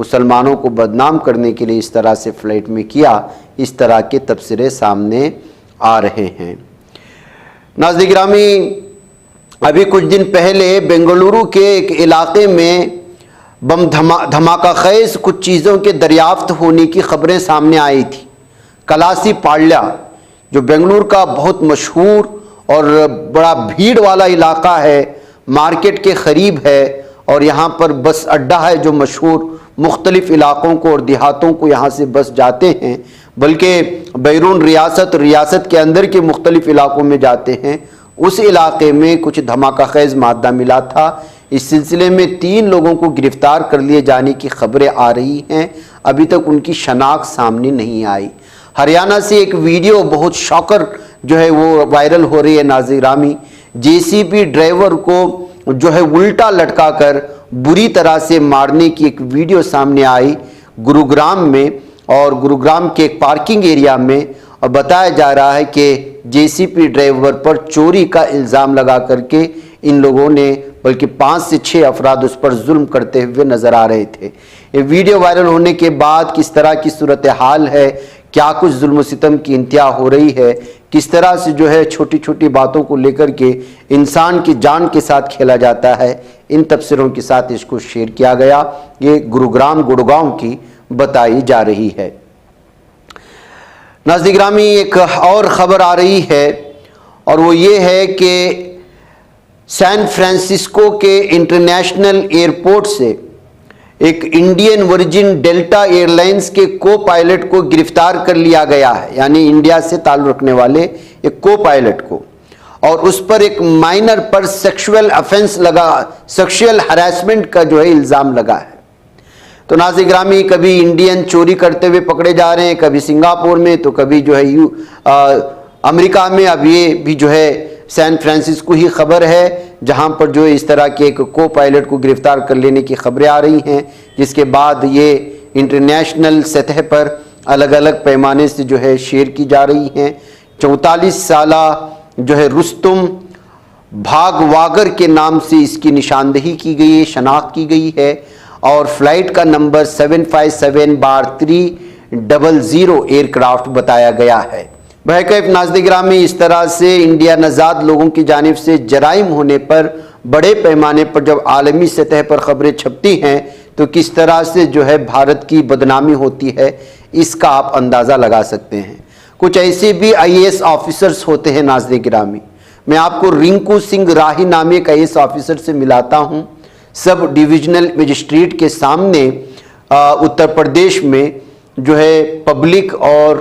مسلمانوں کو بدنام کرنے کے لیے اس طرح سے فلائٹ میں کیا، اس طرح کے تبصرے سامنے آ رہے ہیں۔ ناظرین گرامی، ابھی کچھ دن پہلے بنگلورو کے ایک علاقے میں بم دھماکہ خیز کچھ چیزوں کے دریافت ہونے کی خبریں سامنے آئی تھی۔ کلاسی پاڑیا جو بنگلور کا بہت مشہور اور بڑا بھیڑ والا علاقہ ہے، مارکیٹ کے قریب ہے، اور یہاں پر بس اڈہ ہے جو مشہور، مختلف علاقوں کو اور دیہاتوں کو یہاں سے بس جاتے ہیں، بلکہ بیرون ریاست اور ریاست کے اندر کے مختلف علاقوں میں جاتے ہیں۔ اس علاقے میں کچھ دھماکہ خیز مادہ ملا تھا۔ اس سلسلے میں 3 لوگوں کو گرفتار کر لیے جانے کی خبریں آ رہی ہیں، ابھی تک ان کی شناخت سامنے نہیں آئی۔ ہریانہ سے ایک ویڈیو بہت شاکر جو ہے وہ وائرل ہو رہی ہے ناظرین گرامی، JCB ڈرائیور کو جو ہے الٹا لٹکا کر بری طرح سے مارنے کی ایک ویڈیو سامنے آئی گروگرام میں، اور گروگرام کے ایک پارکنگ ایریا میں، اور بتایا جا رہا ہے کہ JCB ڈرائیور پر چوری کا الزام لگا کر کے ان لوگوں نے بلکہ 5 سے 6 افراد اس پر ظلم کرتے ہوئے نظر آ رہے تھے۔ یہ ویڈیو وائرل ہونے کے بعد کس طرح کی صورتحال ہے، کیا کچھ ظلم و ستم کی انتہا ہو رہی ہے، کس طرح سے جو ہے چھوٹی چھوٹی باتوں کو لے کر کے انسان کی جان کے ساتھ کھیلا جاتا ہے، ان تبصروں کے ساتھ اس کو شیئر کیا گیا۔ یہ گروگرام گڑگاؤں کی بتائی جا رہی ہے۔ ناظرین گرامی، ایک اور خبر آ رہی ہے، اور وہ یہ ہے کہ سین فرانسسکو کے انٹرنیشنل ایئرپورٹ سے ایک Indian Virgin Delta airlines کے کو پائلٹ کو گرفتار کر لیا گیا ہے، یعنی انڈیا سے تعلق رکھنے والے ایک کو پائلٹ کو، اور اس پر ایک مائنر پر سیکشول ہراسمنٹ کا جو ہے الزام لگا ہے۔ تو ناظرین گرامی، کبھی انڈین چوری کرتے ہوئے پکڑے جا رہے ہیں، کبھی سنگاپور میں، تو کبھی جو ہے امریکہ میں، اب یہ بھی جو ہے سین فرانسسکو ہی خبر ہے جہاں پر جو اس طرح کے ایک کو پائلٹ کو گرفتار کر لینے کی خبریں آ رہی ہیں، جس کے بعد یہ انٹرنیشنل سطح پر الگ الگ پیمانے سے جو ہے شیئر کی جا رہی ہیں۔ 44 سالہ جو ہے رستم بھاگ واگر کے نام سے اس کی نشاندہی کی گئی ہے، شناخت کی گئی ہے، اور فلائٹ کا نمبر 757-300 ایئر کرافٹ بتایا گیا ہے۔ بہرکیف ناظرین گرامی، اس طرح سے انڈیا نژاد لوگوں کی جانب سے جرائم ہونے پر بڑے پیمانے پر جب عالمی سطح پر خبریں چھپتی ہیں تو کس طرح سے جو ہے بھارت کی بدنامی ہوتی ہے، اس کا آپ اندازہ لگا سکتے ہیں۔ کچھ ایسے بھی IAS آفیسرز ہوتے ہیں ناظرین گرامی، میں آپ کو رنکو سنگھ راہی نامی ایک IAS آفیسر سے ملاتا ہوں، سب ڈویژنل مجسٹریٹ کے سامنے اتر پردیش میں جو ہے پبلک اور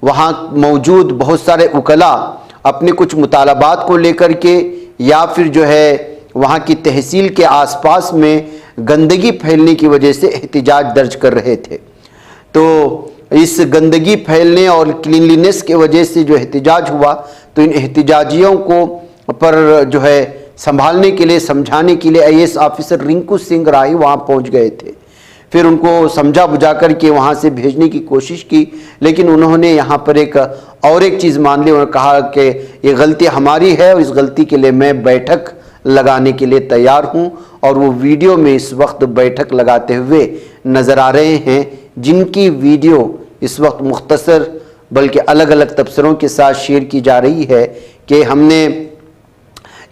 وہاں موجود بہت سارے وکلاء اپنے کچھ مطالبات کو لے کر کے، یا پھر جو ہے وہاں کی تحصیل کے آس پاس میں گندگی پھیلنے کی وجہ سے احتجاج درج کر رہے تھے۔ تو اس گندگی پھیلنے اور کلینلینس کی وجہ سے جو احتجاج ہوا، تو ان احتجاجیوں کو پر جو ہے سنبھالنے کے لیے، سمجھانے کے لیے IAS آفیسر رنکو سنگھ راہی وہاں پہنچ گئے تھے۔ پھر ان کو سمجھا بجھا کر کے وہاں سے بھیجنے کی کوشش کی، لیکن انہوں نے یہاں پر ایک چیز مان لی اور کہا کہ یہ غلطی ہماری ہے، اور اس غلطی کے لیے میں بیٹھک لگانے کے لیے تیار ہوں، اور وہ ویڈیو میں اس وقت بیٹھک لگاتے ہوئے نظر آ رہے ہیں، جن کی ویڈیو اس وقت مختصر بلکہ الگ الگ تبصروں کے ساتھ شیئر کی جا رہی ہے کہ ہم نے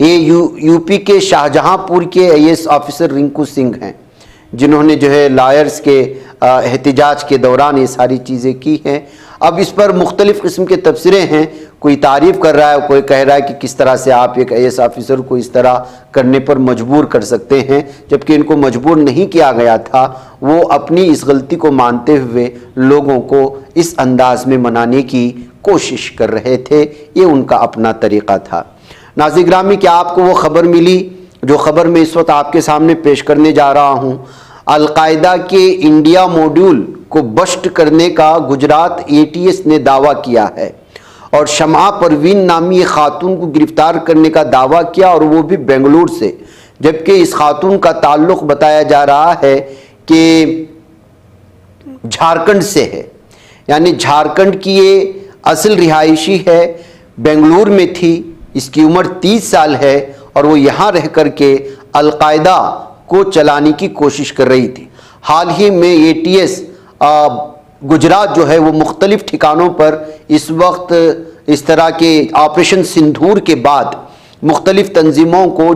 یہ UP کے شاہجہاں پور کے IAS آفیسر رنکو سنگھ ہیں، جنہوں نے جو ہے لائرز کے احتجاج کے دوران یہ ساری چیزیں کی ہیں۔ اب اس پر مختلف قسم کے تبصرے ہیں، کوئی تعریف کر رہا ہے، کوئی کہہ رہا ہے کہ کس طرح سے آپ ایک IAS آفیسر کو اس طرح کرنے پر مجبور کر سکتے ہیں، جبکہ ان کو مجبور نہیں کیا گیا تھا، وہ اپنی اس غلطی کو مانتے ہوئے لوگوں کو اس انداز میں منانے کی کوشش کر رہے تھے، یہ ان کا اپنا طریقہ تھا۔ ناظرین گرامی، کیا آپ کو وہ خبر ملی جو خبر میں اس وقت آپ کے سامنے پیش کرنے جا رہا ہوں؟ القاعدہ کے انڈیا موڈیول کو بسٹ کرنے کا گجرات ATS نے دعویٰ کیا ہے، اور شمع پروین نامی خاتون کو گرفتار کرنے کا دعویٰ کیا، اور وہ بھی بنگلور سے، جبکہ اس خاتون کا تعلق بتایا جا رہا ہے کہ جھارکھنڈ سے ہے، یعنی جھارکھنڈ کی یہ اصل رہائشی ہے، بنگلور میں تھی، اس کی عمر 30 سال ہے، اور وہ یہاں رہ کر کے القاعدہ کو چلانے کی کوشش کر رہی تھی۔ حال ہی میں ATS گجرات جو ہے وہ مختلف ٹھکانوں پر اس وقت اس طرح کے آپریشن سندھور کے بعد مختلف تنظیموں کو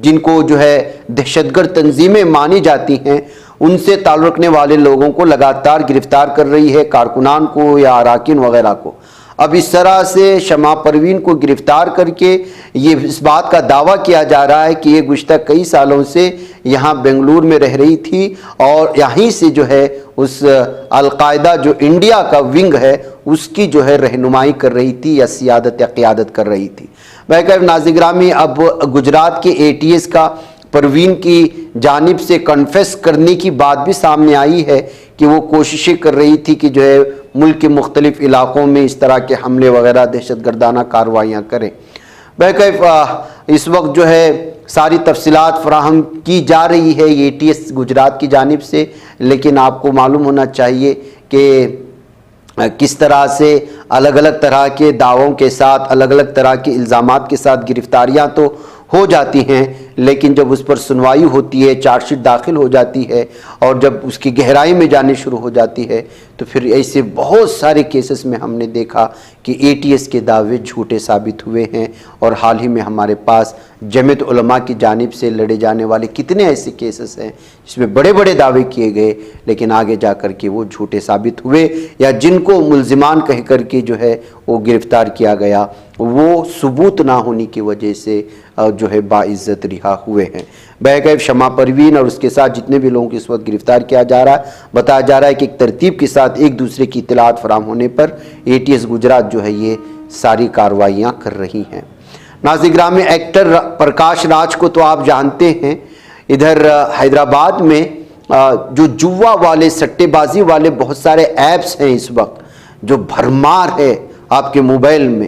جن کو جو ہے دہشت گرد تنظیمیں مانی جاتی ہیں ان سے تعلق رکھنے والے لوگوں کو لگاتار گرفتار کر رہی ہے، کارکنان کو یا اراکین وغیرہ کو۔ اب اس طرح سے شمع پروین کو گرفتار کر کے یہ اس بات کا دعویٰ کیا جا رہا ہے کہ یہ گزشتہ کئی سالوں سے یہاں بنگلور میں رہ رہی تھی اور یہیں سے جو ہے اس القاعدہ جو انڈیا کا ونگ ہے اس کی جو ہے رہنمائی کر رہی تھی یا سیادت یا قیادت کر رہی تھی۔ بہرکیف ناظرین گرامی، اب گجرات کے ATS کا پروین کی جانب سے کنفیس کرنے کی بات بھی سامنے آئی ہے کہ وہ کوششیں کر رہی تھی کہ جو ہے ملک کے مختلف علاقوں میں اس طرح کے حملے وغیرہ دہشت گردانہ کارروائیاں کریں۔ بہرکیف اس وقت جو ہے ساری تفصیلات فراہم کی جا رہی ہے ATS گجرات کی جانب سے، لیکن آپ کو معلوم ہونا چاہیے کہ کس طرح سے الگ الگ طرح کے دعووں کے ساتھ الگ الگ طرح کے الزامات کے ساتھ گرفتاریاں تو ہو جاتی ہیں، لیکن جب اس پر سنوائی ہوتی ہے، چارج شیٹ داخل ہو جاتی ہے اور جب اس کی گہرائی میں جانی شروع ہو جاتی ہے تو پھر ایسے بہت سارے کیسز میں ہم نے دیکھا کہ ATS کے دعوے جھوٹے ثابت ہوئے ہیں، اور حال ہی میں ہمارے پاس جمعیت علماء کی جانب سے لڑے جانے والے کتنے ایسے کیسز ہیں جس میں بڑے بڑے دعوے کیے گئے لیکن آگے جا کر کے وہ جھوٹے ثابت ہوئے، یا جن کو ملزمان کہہ کر کے جو ہے وہ گرفتار کیا گیا وہ ثبوت نہ ہونے کی وجہ سے جو ہے باعزت رہا ہوئے ہیں۔ بہرکیف شمع پروین اور اس کے ساتھ جتنے بھی لوگوں کو اس وقت گرفتار کیا جا رہا ہے، بتایا جا رہا ہے کہ ایک ترتیب کے ساتھ ایک دوسرے کی اطلاعات فراہم ہونے پر ATS گجرات جو ہے یہ ساری کارروائیاں کر رہی ہیں۔ ناظرین گرامی، ایکٹر پرکاش راج کو تو آپ جانتے ہیں، ادھر حیدرآباد میں جو جوا والے سٹے بازی والے بہت سارے ایپس ہیں اس وقت جو بھرمار ہے آپ کے موبائل میں،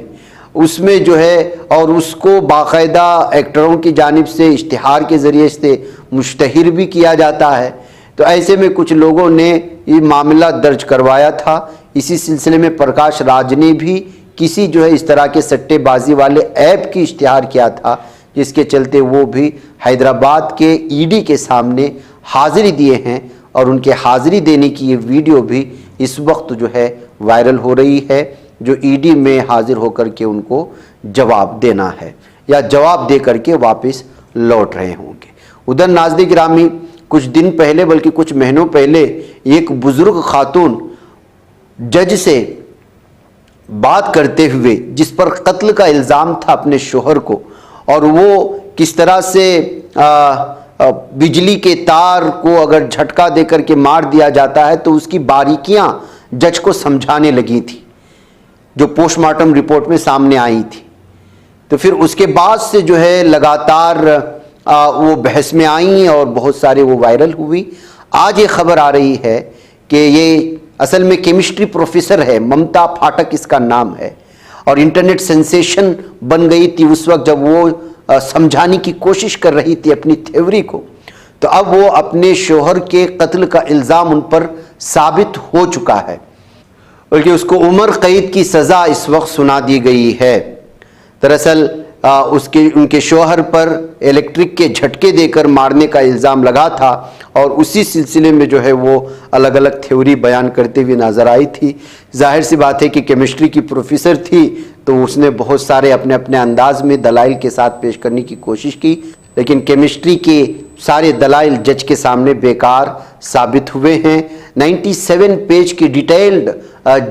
اس میں جو ہے اور اس کو باقاعدہ ایکٹروں کی جانب سے اشتہار کے ذریعے سے مشتہر بھی کیا جاتا ہے۔ تو ایسے میں کچھ لوگوں نے یہ معاملہ درج کروایا تھا، اسی سلسلے میں پرکاش راج نے بھی کسی جو ہے اس طرح کے سٹے بازی والے ایپ کی اشتہار کیا تھا، جس کے چلتے وہ بھی حیدرآباد کے ED کے سامنے حاضری دیے ہیں، اور ان کے حاضری دینے کی یہ ویڈیو بھی اس وقت جو ہے وائرل ہو رہی ہے، جو ED میں حاضر ہو کر کے ان کو جواب دینا ہے یا جواب دے کر کے واپس لوٹ رہے ہوں گے۔ ادھر ناظرین گرامی، کچھ دن پہلے بلکہ کچھ مہینوں پہلے ایک بزرگ خاتون جج سے بات کرتے ہوئے جس پر قتل کا الزام تھا اپنے شوہر کو، اور وہ کس طرح سے بجلی کے تار کو اگر جھٹکا دے کر کے مار دیا جاتا ہے تو اس کی باریکیاں جج کو سمجھانے لگی تھی، جو پوسٹ مارٹم رپورٹ میں سامنے آئی تھی۔ تو پھر اس کے بعد سے جو ہے لگاتار وہ بحث میں آئیں اور بہت سارے وہ وائرل ہوئی۔ آج یہ خبر آ رہی ہے کہ یہ اصل میں کیمسٹری پروفیسر ہے، ممتا پھاٹک اس کا نام ہے، اور انٹرنیٹ سینسیشن بن گئی تھی اس وقت جب وہ سمجھانے کی کوشش کر رہی تھی اپنی تھیوری کو۔ تو اب وہ اپنے شوہر کے قتل کا الزام ان پر ثابت ہو چکا ہے، بلکہ اس کو عمر قید کی سزا اس وقت سنا دی گئی ہے۔ دراصل ان کے شوہر پر الیکٹرک کے جھٹکے دے کر مارنے کا الزام لگا تھا، اور اسی سلسلے میں جو ہے وہ الگ الگ تھیوری بیان کرتے ہوئے نظر آئی تھی۔ ظاہر سی بات ہے کہ کیمسٹری کی پروفیسر تھی تو اس نے بہت سارے اپنے انداز میں دلائل کے ساتھ پیش کرنے کی کوشش کی، لیکن کیمسٹری کے سارے دلائل جج کے سامنے بیکار ثابت ہوئے ہیں۔ 97 پیج کی ڈیٹیلڈ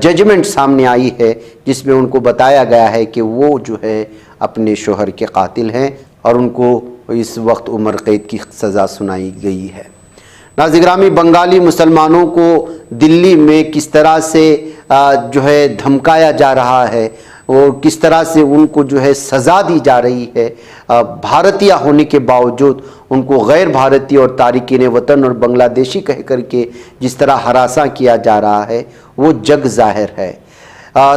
ججمنٹ سامنے آئی ہے جس میں ان کو بتایا گیا ہے کہ وہ جو ہے اپنے شوہر کے قاتل ہیں، اور ان کو اس وقت عمر قید کی سزا سنائی گئی ہے۔ ناظرین گرامی، بنگالی مسلمانوں کو دلی میں کس طرح سے جو ہے دھمکایا جا رہا ہے اور کس طرح سے ان کو جو ہے سزا دی جا رہی ہے، بھارتیہ ہونے کے باوجود ان کو غیر بھارتی اور تارکین وطن اور بنگلہ دیشی کہہ کر کے جس طرح ہراساں کیا جا رہا ہے وہ جگ ظاہر ہے۔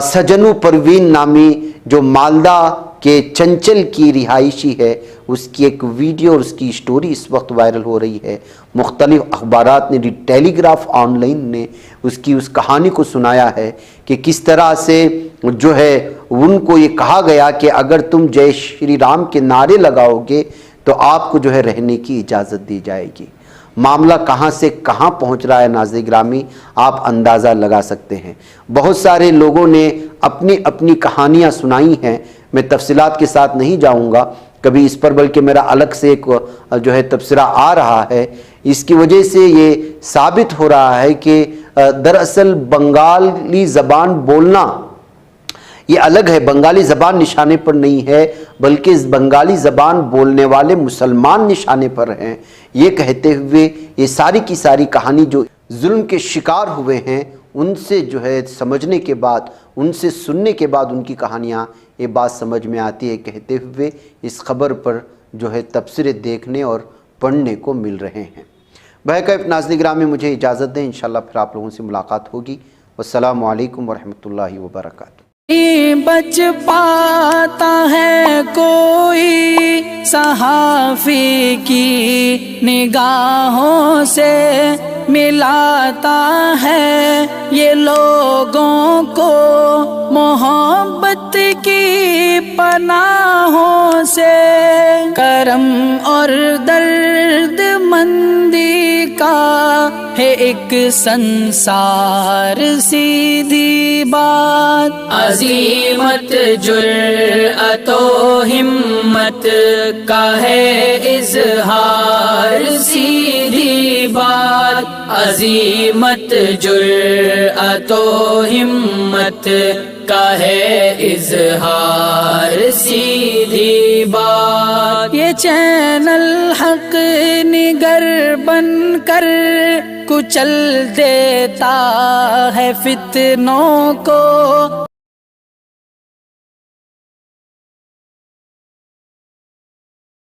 سجنو پروین نامی جو مالدہ کے چنچل کی رہائشی ہے، اس کی ایک ویڈیو اور اس کی سٹوری اس وقت وائرل ہو رہی ہے۔ مختلف اخبارات نے، ٹیلی گراف آن لائن نے اس کہانی کو سنایا ہے کہ کس طرح سے جو ہے ان کو یہ کہا گیا کہ اگر تم جے شری رام کے نعرے لگاؤ گے تو آپ کو جو ہے رہنے کی اجازت دی جائے گی۔ معاملہ کہاں سے کہاں پہنچ رہا ہے ناظرین گرامی آپ اندازہ لگا سکتے ہیں۔ بہت سارے لوگوں نے اپنی اپنی کہانیاں سنائی ہیں، میں تفصیلات کے ساتھ نہیں جاؤں گا کبھی اس پر، بلکہ میرا الگ سے ایک جو ہے تبصرہ آ رہا ہے۔ اس کی وجہ سے یہ ثابت ہو رہا ہے کہ دراصل بنگالی زبان بولنا یہ الگ ہے، بنگالی زبان نشانے پر نہیں ہے، بلکہ اس بنگالی زبان بولنے والے مسلمان نشانے پر ہیں، یہ کہتے ہوئے یہ ساری کی ساری کہانی جو ظلم کے شکار ہوئے ہیں ان سے جو ہے سمجھنے کے بعد، ان سے سننے کے بعد ان کی کہانیاں یہ بات سمجھ میں آتی ہے، کہتے ہوئے اس خبر پر جو ہے تبصرے دیکھنے اور پڑھنے کو مل رہے ہیں۔ بہرکیف ناظرین گرامی مجھے اجازت دیں، انشاءاللہ پھر آپ لوگوں سے ملاقات ہوگی۔ والسلام علیکم ورحمۃ اللہ وبرکاتہ۔ بچ پاتا ہے کوئی صحافی کی نگاہوں سے، ملاتا ہے یہ لوگوں کو محبت کی پناہوں سے، کرم اور درد مندی کا ہے ایک سنسار، سیدھی بات عزیمت جرأت و ہمت کا ہے اظہار، سیدھی بات عزیمت جرأت و ہمت کا ہے اظہار، سیدھی بات۔ یہ چینل حق نگر بن کر کچل دیتا ہے فتنوں کو،